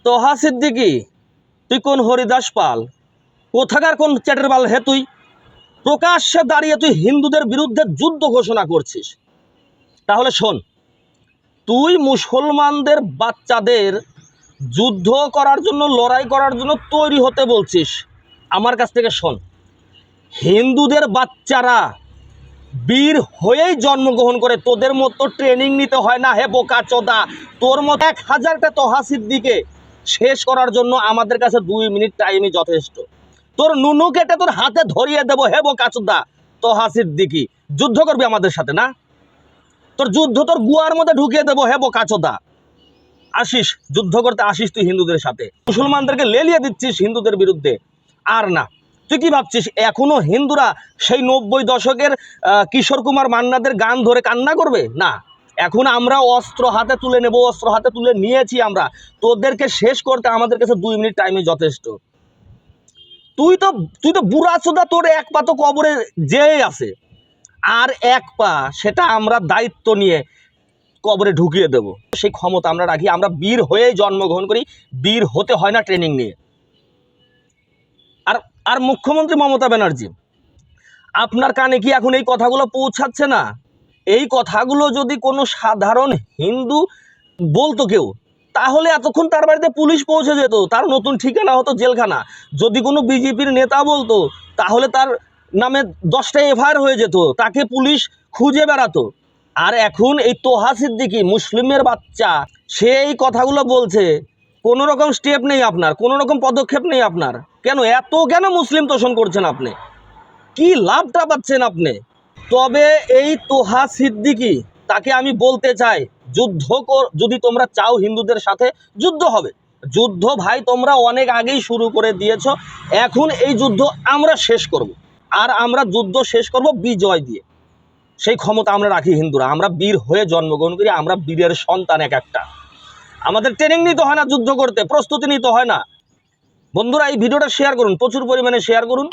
তোহা সিদ্দিকি, তুই কোন হরিদাস পাল, কোথাকার কোন চ্যাটের বাল হে তুই? প্রকাশ্যে দাঁড়িয়ে তুই হিন্দুদের বিরুদ্ধে যুদ্ধ ঘোষণা করছিস। তাহলে শোন, তুই মুসলমানদের বাচ্চাদের যুদ্ধ করার জন্য, লড়াই করার জন্য তৈরি হতে বলছিস। আমার কাছ থেকে শোন, হিন্দুদের বাচ্চারা বীর হয়েই জন্মগ্রহণ করে, তোদের মতো ট্রেনিং নিতে হয় না হে বোকা চোদা। তোর মতো 1000টা তোহা সিদ্দিকে শেষ করার জন্য আমাদের কাছে 2 মিনিট টাইমই যথেষ্ট। তোর নুনু কেটে তোর হাতে ধরিয়ে দেবো হে বোকা চোদা। তোহা সিদ্দিকি, যুদ্ধ করবি আমাদের সাথে না? তোর যুদ্ধ তোর গুয়ার মধ্যে ঢুকিয়ে দেবো হে বোকা চোদা। আসিস যুদ্ধ করতে, আসিস তুই হিন্দুদের সাথে, মুসলমানদেরকে লেলিয়ে দিচ্ছিস হিন্দুদের বিরুদ্ধে। আর না, তুই কি ভাবছিস এখনো হিন্দুরা সেই 90 দশকের কিশোর কুমার মান্নাদের গান ধরে কান্না করবে? না, এখন আমরা অস্ত্র হাতে তুলে নেব, অস্ত্র হাতে তুলে নিয়েছি আমরা। তোদেরকে শেষ করতে আমাদের কাছে 2 মিনিট টাইমে যথেষ্ট। তুই তো বুড়া চোদা, তোর এক পা তো কবরে যেই আছে, আর এক পা সেটা আমরা দায়িত্ব নিয়ে কবরে ঢুকিয়ে দেব। সেই ক্ষমতা আমরা রাখি। আমরা বীর হয়ে জন্মগ্রহণ করি, বীর হতে হয় না ট্রেনিং নিয়ে। আর আর মুখ্যমন্ত্রী মমতা ব্যানার্জি, আপনার কানে কি এখন এই কথাগুলো পৌঁছাচ্ছে না? এই কথাগুলো যদি কোনো সাধারণ হিন্দু বলতো কেউ, তাহলে এতক্ষণ তার বাড়িতে পুলিশ পৌঁছে যেত, তার নতুন ঠিকানা হতো জেলখানা। যদি কোনো বিজেপির নেতা বলতো, তাহলে তার নামে 10টা এফআইআর হয়ে যেত, তাকে পুলিশ খুঁজে বেড়াতো। আর এখন এই তোহা সিদ্দিকি, মুসলিমের বাচ্চা, সে এই কথাগুলো বলছে, কোনো রকম স্টেপ নেই আপনার, কোনো রকম পদক্ষেপ নেই আপনার। কেন মুসলিম তোষণ করছেন আপনি? কি লাভটা পাচ্ছেন আপনি? তবে এই তোহা সিদ্দিকি, তাকে আমি বলতে চাই, যদি তোমরা চাও হিন্দুদের সাথে যুদ্ধ হবে, যুদ্ধ ভাই তোমরা অনেক আগেই শুরু করে দিয়েছো। এখন এই যুদ্ধ আমরা শেষ করব, আর আমরা যুদ্ধ শেষ করব বিজয় দিয়ে। সেই ক্ষমতা আমরা রাখি হিন্দুরা। আমরা বীর হয়ে জন্মগ্রহণ করি, আমরা বীরের সন্তান এক একটা। আমাদের ট্রেনিং নিতে হয় না যুদ্ধ করতে, প্রস্তুতি নিতে হয় না। বন্ধুরা, এই ভিডিওটা শেয়ার করুন, প্রচুর পরিমাণে শেয়ার করুন।